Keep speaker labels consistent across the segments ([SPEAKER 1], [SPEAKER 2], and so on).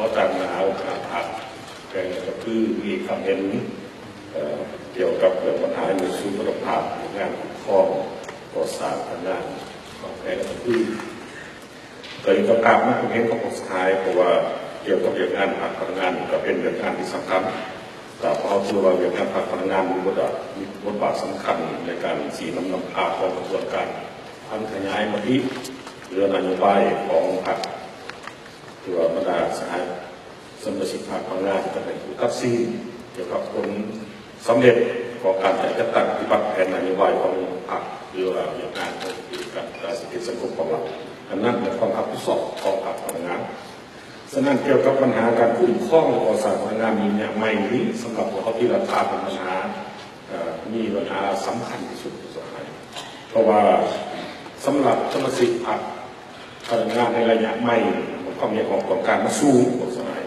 [SPEAKER 1] อจากมหาวิทยาลัยแกก็คือมีคำเห็นเกี่ยวกับเรื่องปัญหาในสุขภาพงานข้อก่อสร้างงานของแกก็คือเคยประกาศมาเห็นของสุดท้ายเพราะว่าเกี่ยวกับเรื่องงานภาคพลังงานก็เป็นเรื่องงานที่สำคัญแต่พอถือว่าเรื่องงานภาคพลังงานมีบทบาทสำคัญในการสีนำพาของกระบวนการพัฒนามาที่เรื่องนโยบายของพรรคที่ว่าบรรดาสหสมาชิกพรรคพลังงานจะเป็นผู้ตัดสินเกี่ยวกับผลสำเร็จของการจัดตั้งปฏิบัติแผนนโยบายของพรรคหรือว่าอย่างการการเศรษฐกิจสังคมของเราอันนั้นเป็นความรับผิดชอบของพรรคพลังงานฉะนั้นเกี่ยวกับปัญหาการคุ้มครองก่อสร้างพลังงานมีเนี่ยไม่นี้สำหรับเขาที่ราคาเป็นปัญหามีปัญหาสำคัญที่สุดสุดท้ายเพราะว่าสำหรับสมาชิกพรรคพลังงานในระยะใหม่ความมีของการมาสู้กฎหมาย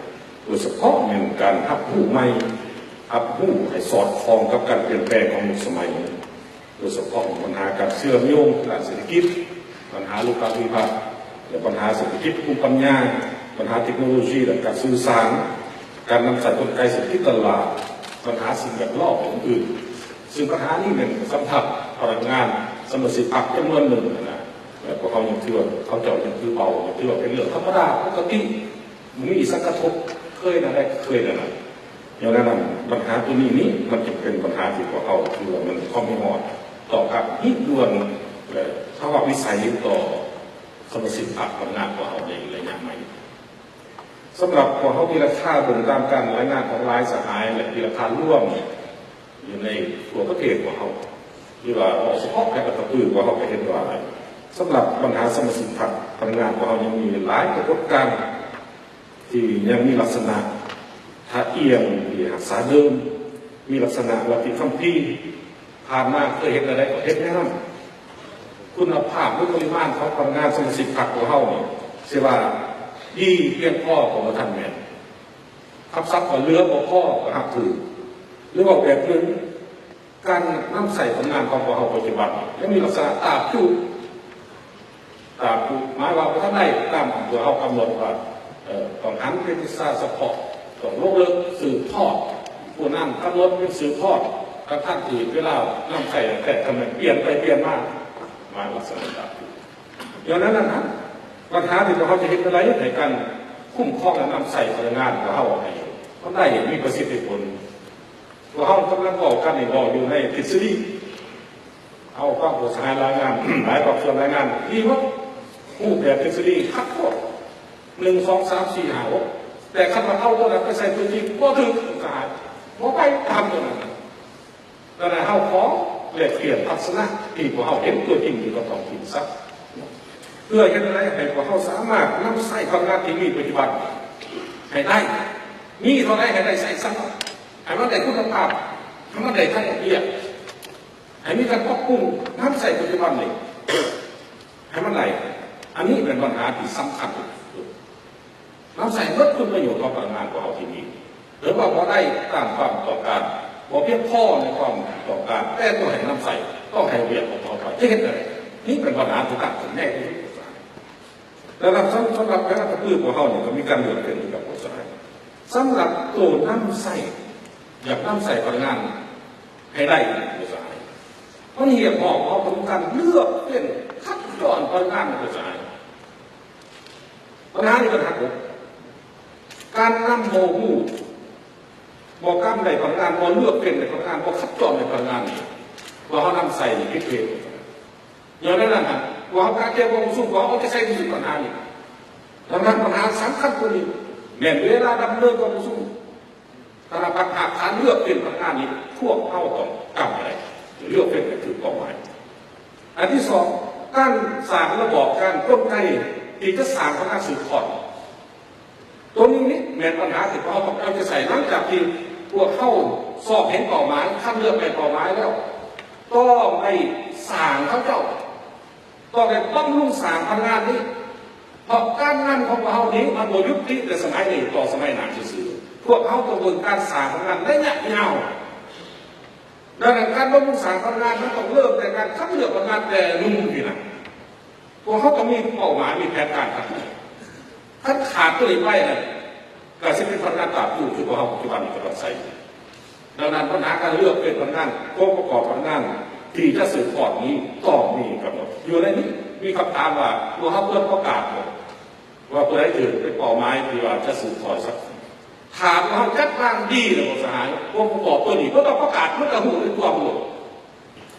[SPEAKER 1] โดยเฉพาะในการทับผู้ใหม่ทับผู้ให้สอดคล้องกับการเปลี่ยนแปลงของยุคสมัยโดยเฉพาะปัญหาการเชื่อมโยงการเศรษฐกิจปัญหาลูกค้าวิพากษ์และปัญหาเศรษฐกิจภูมิปัญญาปัญหาเทคโนโลยีและการสื่อสารการนำใส่กลไกเศรษฐกิจตลาดปัญหาสิ่งแวดล้อมอื่นซึ่งปัญหานี้เป็นสำคัญพลังงานสมาชิกพรรคจำนวนหนึ่งนะแล้วก็เขายังถือว่าเขาเจาะยังถือเบายังถือว่าเป็นเรื่องธรรมดาปกติมีสังกระทบเคยนะอย่างนั้นปัญหาตัวนี้มันจะเป็นปัญหาที่พวกเขาถือว่ามันข้อไม่หอดต่อกับฮิตด่วนภาวะวิสัยต่อสมาชิกพรรคพลังงานของเขาในระยะใหม่สำหรับพวกเขาที่ราคาบนตามการรายงานของรายสหายและที่ราคาร่วมอยู่ในตัวประเทศของเขาที่ว่าเฉพาะแค่กระตุ้นว่าเขาไปเห็นว่าอะไรสำหรับปัญหาสมาชิกพรรคพลังงานของเขายังมีหลายกระบวนการที่ยังมีลักษณะท่าเอียงที่หักษาเดิมมีลักษณะวัตถุคัมภีร์ผ่านมาเคยเห็นอะไรก็เห็นแน่นอนคุณภาพหรือปริมาณของพลังงานสมาชิกพรรคของเขาเนี่ยเสียว่าดีเพียงพอของท่านแม่ทับซับของเรือบ่พ่อก็หักถือหรือว่าแบบนึงการนำใส่ผลงานของพวกเขาปัจจุบันยังมีลักษณะตาบหมายว่าท่านได้ตามตัวเขากำหนดว่าต้องหันเป็นศาสตร์เฉพาะต้องโลกเลิกสืบทอดผู้นั่งกำหนดเป็นสืบทอดกับท่านที่เวลานำใส่แต่ทำไมเปลี่ยนไปเปลี่ยนมาลักษณะแบบอย่างนั้นนะปัญหาที่เขาจะเห็นอะไรในการคุ้มครองและนำใส่พลังงานของเขาให้เขาได้มีประสิทธิผลว่าเขากำลังบอกกันบอกอยู่ในทฤษฎีเอาความโปร่งใสรายงานหลายกว่าส่วนรายงานที่ว่าผู้แบบทฤษฎีคัดข้อ1 2 3 4 5 6แต่คัดมาเข้าตัวนั้นไปใส่ตัวจริงก็ถึงการเพราะไปทำตัวนั้นแต่ในเขาขอเรียกเปลี่ยนทัศนะที่พวกเขาเห็นตัวจริงอยู่กับท้องถิ่นซักเพื่อเห็นอะไรให้พวกเขาสามารถนำใส่พลังงานที่มีปัจจุบันให้ได้มีเท่าไรให้ได้ใส่ซักให้มันได้คุณภาพให้มันได้ทั้งเอียดให้มีการควบคุมน้ำใส่ปัจจุบันเลยให้มันไหลอันนี้เป็นปัญหาที่สำคัญน้ำใส่ลดคุณประโยชน์ของพลังงานของเราที่นี่หรือว่าพอได้ตามความต้องการพอเพียงพอในความต้องการแต่ต้องให้น้ำใส่ต้องให้เวียนของเขาไปจะเห็นอะไรนี่เป็นปัญหาที่ตั้งถึงแน่ที่สุดแล้วสำหรับการกระตุ้นของเขาเนี่ยก็มีการเลือกเป็นกับกฎหมายสำหรับตัวน้ำใส่อยากน้ำใส่พลังงานให้ได้กฎหมายเพราะนี่เหตุผลเขาต้องการเลือกเป็นคัดกรองพลังงานในกฎหมายปัญหาที่ปัญหาการนำโมหูบอกกล้ามในพลังงานบอกเลือกเป็นในพลังงานบอกคัดกรองในพลังงานนี่ว่าเขานำใส่พิเศษอย่างนั้นนะว่าเขาการเกี่ยวกับสู้ว่าเขาจะใส่ที่สุดปัญหานี่ดังนั้นปัญหาสำคัญกว่านี้แม้เวลาดำเนินกับสู้ถ้าเราปัญหาการเลือกเป็นพลังงานนี้พวกเขาต้องกำอะไรเลือกเป็นก็คือเป้าหมายอันที่สองการสร้างระบบการกลไกที่จะสร้างพลังงานสืบทอดตัวนี้นี่แม้ปัญหาที่เขาต้องจะใส่หลังจากที่พวกเข้าสอบเห็นเป้าหมายขั้นเลือกเป็นเป้าหมายแล้วต้องไปสร้างเขาเจ้าต้องไปบำรุงสร้างพลังงานนี้เพราะการงานของพวกเขานี้มันโดยยุคที่แต่สมัยนี้ต่อสมัยหนักซื่อพวกเขากระบวนการสร้างพลังงานได้ยาวดังนั้นการบำรุงสร้างพลังงานมันต้องเริ่มแต่การคัดเลือกพลังงานแต่รุ่นที่นั่นพวกเขาต้องมีเป้าหมายมีแผนการครับถ้าขาดตัวนี้ไปเลย การที่เป็นพนักงานตราบอยู่คือของเราปัจจุบันกำลังใส่ดังนั้นปัญหาการเลือกเป็นพนักงานองค์ประกอบพนักงานที่จะสืบทอดนี้ต้องมีกำหนดอยู่ในนี้มีคำถามว่าตัวเขาเพื่อนประกาศว่าตัวไหนถือเป็นเป้าหมายที่ว่าจะสืบทอดสักถามว่าเขาจัดวางดีหรือเปล่าสหายองค์ประกอบตัวนี้ก็ต้องประกาศเมื่อกระหูในตัวหมด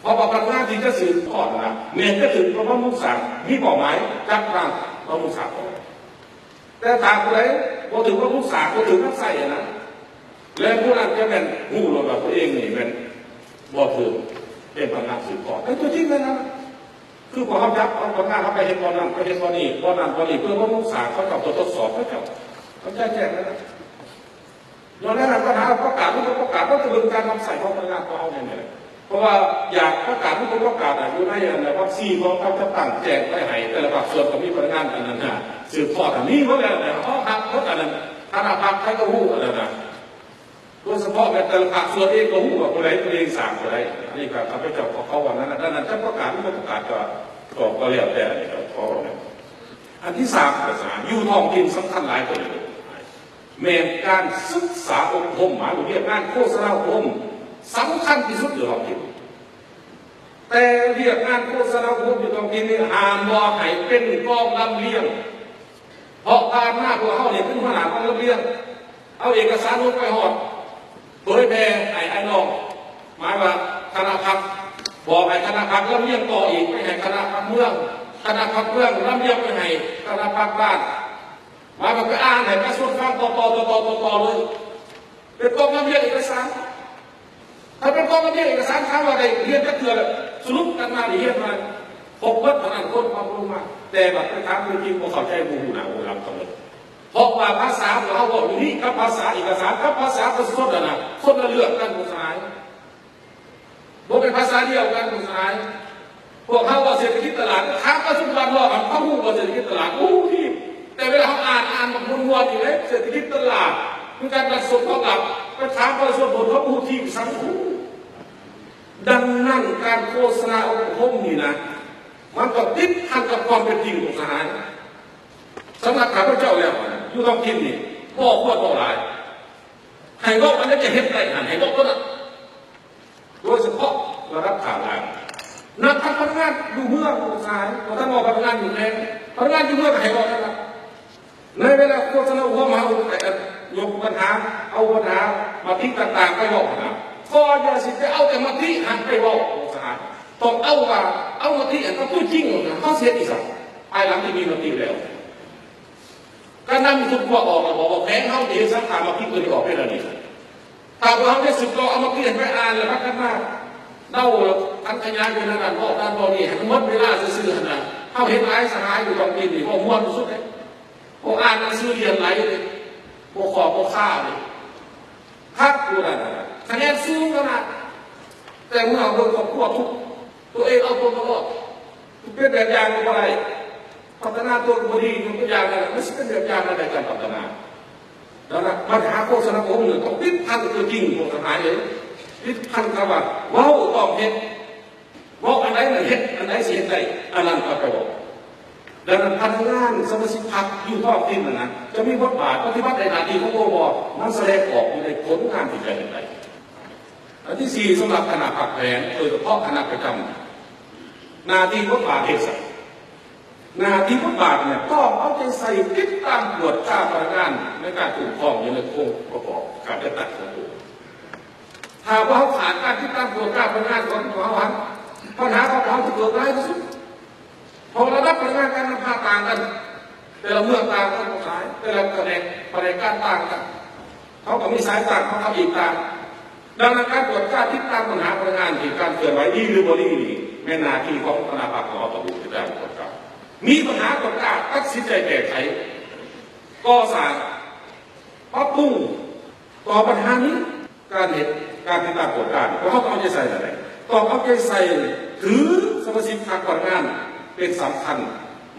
[SPEAKER 1] พอพนักงานที่จะสืบทอดนะเมียก็ถึงพระมุขสังมีเป้าหมายจัดวางพระมุขสังแต่ถามตัวไหนพอถึงพระมุขสังพอถึงนักใส่นะและผู้นั้นจะเป็นหูหลงกับตัวเองนี่เป็นบ่ถือเป็นพนักงานสืบทอดแต่ตัวจริงเลยนะคือพอเขาจับเอาพนักงานเขาไปเห็นบอลนั้นไปเห็นบอลนี้บอลนั้นบอลนี้เพื่อพระมุขสังเขาจับตัวทดสอบเขาจับเขาแจ้งแล้วนะย้อนแนะนำปัญหาประกาศทุกประกาศต้องเป็นการนำใส่ของพนักงานของเขาเนี่ยเพราะว่าอยากประกาศทุกประกาศอยู่ในวัคซีนของเขาจะตั้งแจกได้ให้แต่ละภาคส่วนก็มีพนักงานอันนั้นนะสืบทอดอันนี้เพราะอะไรนะเขาหักเขาอันนั้นธนาคารใครก็รู้อันนั้นนะโดยเฉพาะแต่ละภาคส่วนเองก็รู้ว่าคนไหนตัวเองสั่งคนไหนนี่ก็ทำให้เจ้าของเขาวันนั้นดังนั้นจะประกาศทุกประกาศก็เรียกแต่นี่ก็พออันที่สามภาษาอยู่ท้องถิ่นสำคัญหลายตัวเลยแม้การศึกษาอบรมหมายถึงเรียกงานโฆษณาอบรมสำคัญที่สุดอยู่ท้องถิ่นแต่เรียกงานโฆษณาอบรมอยู่ท้องถิ่นนี่ห้ามว่าให้เป็นกองลำเลียงเพราะการหน้าพวกเขาเนี่ยเป็นขนาดกองลำเลียงเอาเอกสารลงไปหอดเผยแพร่ไอ้น้องหมายว่าคณะพักบอกให้คณะพักลำเลียงต่ออีกไม่ให้คณะพักเมืองคณะพักเมืองลำเลียงไปให้คณะพักบ้านมาแบบไปอ่านให้ประชาชนฟังต่อเลยเป็นกองลำเลียงเอกสารถ้าเป็นกองลำเลียงเอกสารถามว่าอะไรเรียนจะเถื่อนสรุปกันมาเรียนมาพบวัดขนาดคนความรู้มาแต่แบบไปถามจริงๆพวกเขาใช้บูหนาบูรำกำหนดเพราะว่าภาษาของเขาบอกอยู่นี่กับภาษาเอกสารกับภาษาประชาชนนะคนละเรื่องกันภาษาบอกเป็นภาษาเดียวกันภาษาพวกเขาว่าเศรษฐกิจตลาดถามประชาชนว่าเขาพูดว่าเศรษฐกิจตลาดที่แต่เวลาเขาอ่านแบบม้วนๆอยู่เลยเศรษฐกิจตลาดคือการประสบเขากับประชาชนส่วนผลเขาพูดที่สังคมดังนั้นการโฆษณาอบรมนี่นะมันก็ติดพันกับความเป็นจริงของสหายสำหรับข้าพเจ้าแล้วอยู่ท้องถิ่นนี่บอกว่าต่อหลายให้บอกมันจะเห็นไรหันให้บอกก็นะโดยเฉพาะระดับข่าวแรงนักพนักงานอยู่เมืองสหายพอท่านบอกพนักงานอยู่แรงพนักงานอยู่เมืองให้บอกนะครับในเวลาโฆษณาอบรมยกปัญหาเอาปัญหามาทิ้งต่างๆไปบอกนะก็อย่าสิจะเอาแต่มาที่หันไปบอกสหายต้องเอาว่าเอามาที่อันก็พูดจริงนะเขาเสียอีกสักภายหลังที่มีมาที่แล้วการนำทุกพวกออกมาบอกแพ้เขาเดี๋ยวสักถามมาที่ตัวนี้ออกไปแล้วนี่ถ้าเราได้สึกเราเอามาที่เห็นไปอ่านแล้วพักกันมากเน่าทั้งขยายอยู่นั่นเพราะด้านบนนี่มันมัดเวลาซื่อๆนะเขาเห็นหลายสหายอยู่ตรงนี้นี่พวกม้วนสุดเลยพวกอ่านหนังสือเรียนไหลเลยพวกขอบพวกข้าเลยพักอยู่นั่นคะแนนสูงขนาดแต่เมื่อเราโดนกับพวกทุกตัวเองเอาตัวรอดเป็นแบบอย่างอะไรพัฒนาตัวบริษัทตัวอย่างอะไรไม่ใช่เป็นแบบอย่างอะไรการพัฒนาแล้วนะปัญหาโฆษณาของหนึ่งต้องติดพันตัวจริงของสหายเลยติดพันกับว่าว้าวต้องเห็นว่าอันไหนมันเห็นอันไหนเสียใจอันนั้นก็ไปบอกดังนั้นพนักงานสมาชิกพรรคอยู่ท้องถิ่นนะจะมีบทบาทปฏิบัติในหน้าที่ของอบมันแสดงออกอยู่ในผลงานที่ได้เป็นไรอันที่สี่สำหรับคณะพรรคแผนโดยเฉพาะคณะประจำหน้าที่บทบาทเอกสารหน้าที่บทบาทเนี่ยต้องเอาใจใส่ติดตามตรวจค่าพนักงานในการถูกข้องอยู่ในโครงประกอบการจัดตั้งของตัวหากว่าเขาขาดการติดตามตรวจค่าพนักงานของเขาปัญหาของเขาจะเกิดร้ายที่สุดพอระดับพนักงานการนำพาต่างกันแต่ละเมืองต่างกันสายแต่ละแผนกการต่างกันเขาก็มีสายต่างเขาอีกต่างดังนั้นการตรวจค่าติดตามปัญหาพนักงานที่การเคลื่อนไหวดีหรือบริดีแม่นาที่ของคณะพรรคของเราต้องดูติดตามตรวจค่ามีปัญหาต่างๆตัดสินใจแก้ไขก็สร้างปรับปรุงต่อปัญหานี้การเห็นการติดตามผลการเขาต้องเอาใจใส่อะไรต้องเอาใจใส่ถือสมาชิกพรรคพนักงานเป็นสำคัญ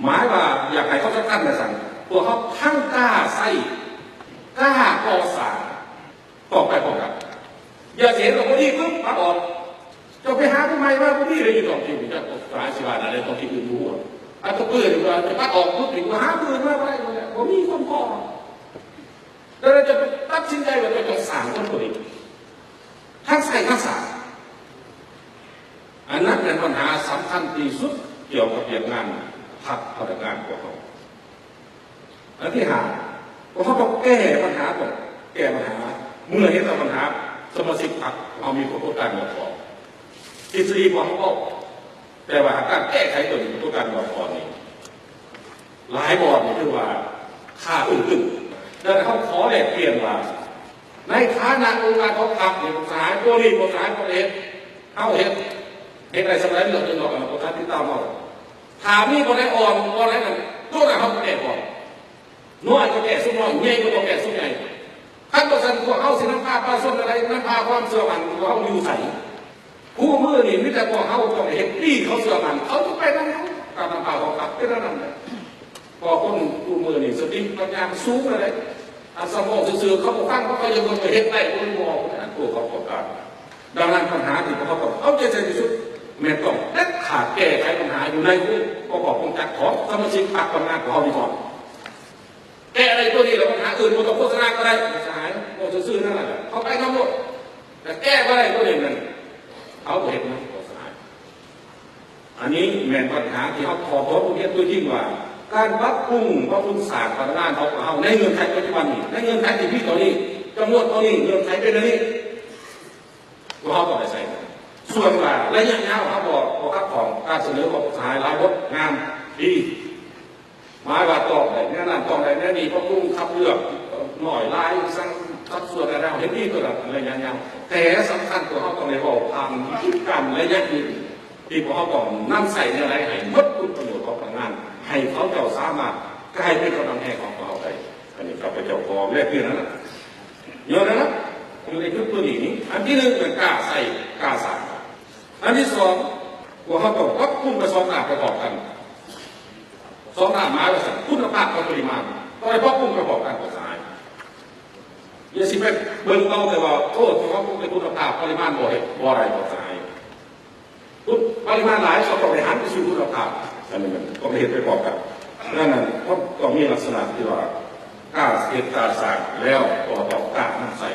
[SPEAKER 1] หมายว่าอยากให้เขาจะตั้งแต่สั่งพวกเขาทั้งกล้าใส่กล้าก่อสร้างต่อไปพร้อมกันอย่าเสียหลงที่ปุ๊บปัดออกจะไปหาทำไมว่าพวกนี้เลยอยู่ตรงที่มีการสายสิบาทอะไรตรงที่อื่นรู้อันก็เปื่อยดีกว่าจะปัดออกปุ๊บถึงมาหาปืนมาอะไรเนี่ยผมมีคนพอแต่ จะตัดสินใจว่าจะสั่งคนคนนี้ทั้งใส่ทั้งสารอันนั้นเป็นปัญหาสำคัญที่สุดเกี่ยวกับเรื่องงานพักพนักงานของเขาอันที่ห้าเขาต้องแก้ปัญหาก่อนแก้ปัญหาเมื่อเห็นปัญหาสมาชิกพรรคเอามีประสบการณ์มาก่อนทฤษฎีของเขาแต่ว่าการแก้ไขตัวนี้ประสบการณ์มาก่อนนี่หลายบอร์ดนี่คือว่าค่าอื่นๆแล้วเขาขอแลกเปลี่ยนว่าในฐานะองค์การของพรรคเนี่ยสายตัวนี้สายตัวเองเข้าเห็นอะไรสมัยเรื่องนึงหรอกประธานที่ตามเราถามนี่คนไหนอ่อนคนไหนนั่นตัวไหนเขาแก่ก่อนน้อยก็แก่สุดน้อยใหญ่ก็ต้องแก่สุดใหญ่ขั้นตอนพวกเขาสิน้ำผ้าปลาส้นอะไรน้ำผ้าความเสื่อมันพวกเขาอยู่ใส่ผู้มือนี่มิแต่พวกเขาต้องเห็นดีเขาเสื่อมันเขาต้องไปนั่งตามน้ำผ้าของเขาเป็นนั่นเลยพอคนผู้มือนี่สติปัญญาสูงเลยอาสมองซื่อเขาบอกฟังเขายังคนไปเห็นได้คนมองนั่นตัวเขาประกาศดังนั้นปัญหาที่เขาต้องเอาใจใส่ที่สุดแม่ต้องเด็ดขาดแก้ไขปัญหาอยู่ในผู้ประกอบองค์การของสมาชิกพรรคทำงานของเขาดีก่อนแก้อะไรตัวนี้แล้วปัญหาอื่นมันต้องโฆษณาก็ได้สายโฆษณาซื่อนั่นแหละเขาไปทั้งหมดแต่แก้อะไรตัวนี้นั่นเขาเห็นนะโฆษณาอันนี้แม่ปัญหาที่เขาขอโทษผู้เรียนตัวยิ่งว่าการปรับปรุงศาสตร์พนักงานเขาในเงื่อนไขปัจจุบันนี้ในเงื่อนไขที่พี่ตัวนี้จำนวนตัวนี้เงื่อนไขเป็นอะไรเขาต้องไปใส่ส่วนว่าระยะยาวเขาบอกครับของการเสนอของสายรายรถงานดีหมายว่าต่อไหนเนี่ยนั่นต่อไหนเนี่ยดีเพราะกุ้งขับเลือกหน่อยลายสร้างสัดส่วนอะไรเห็นดีตัวละระยะยาวแต่สำคัญตัวเขาต้องในบอกทำกิจกรรมระยะยืนที่พวกเขาต้องนั่งใส่ในอะไรให้ลดคุณประโยชน์ของพนักงานให้เขาเจ้าสามารถกลายเป็นกำลังแห่งของเขาได้อันนี้กับไปเจ้าของแรกเพื่อนนั้นเยอะนะอยู่ในชุดตัวนี้อันที่หนึ่งเป็นกล้าใส่กล้าสั่งอันที่สองว่าเขาต้องวัดคุณกับสองหน้าประกอบกันสองหน้าหมายว่าสั่งคุณภาพกับปริมาณต้องให้วัดคุณประกอบกันกับสายอย่าสิเป็นเบิ่งเอาแต่ว่าโอ้ที่ว่าคุณเป็นคุณภาพปริมาณบ่อยบ่อะไรกับสายคุณปริมาณหลายเขาต้องไปหันไปสู่คุณภาพอันนี้มันต้องเห็นประกอบกันนั่นต้องมีลักษณะที่ว่ากล้าเห็นกล้าสั่งแล้วก็ต้องกล้าใส่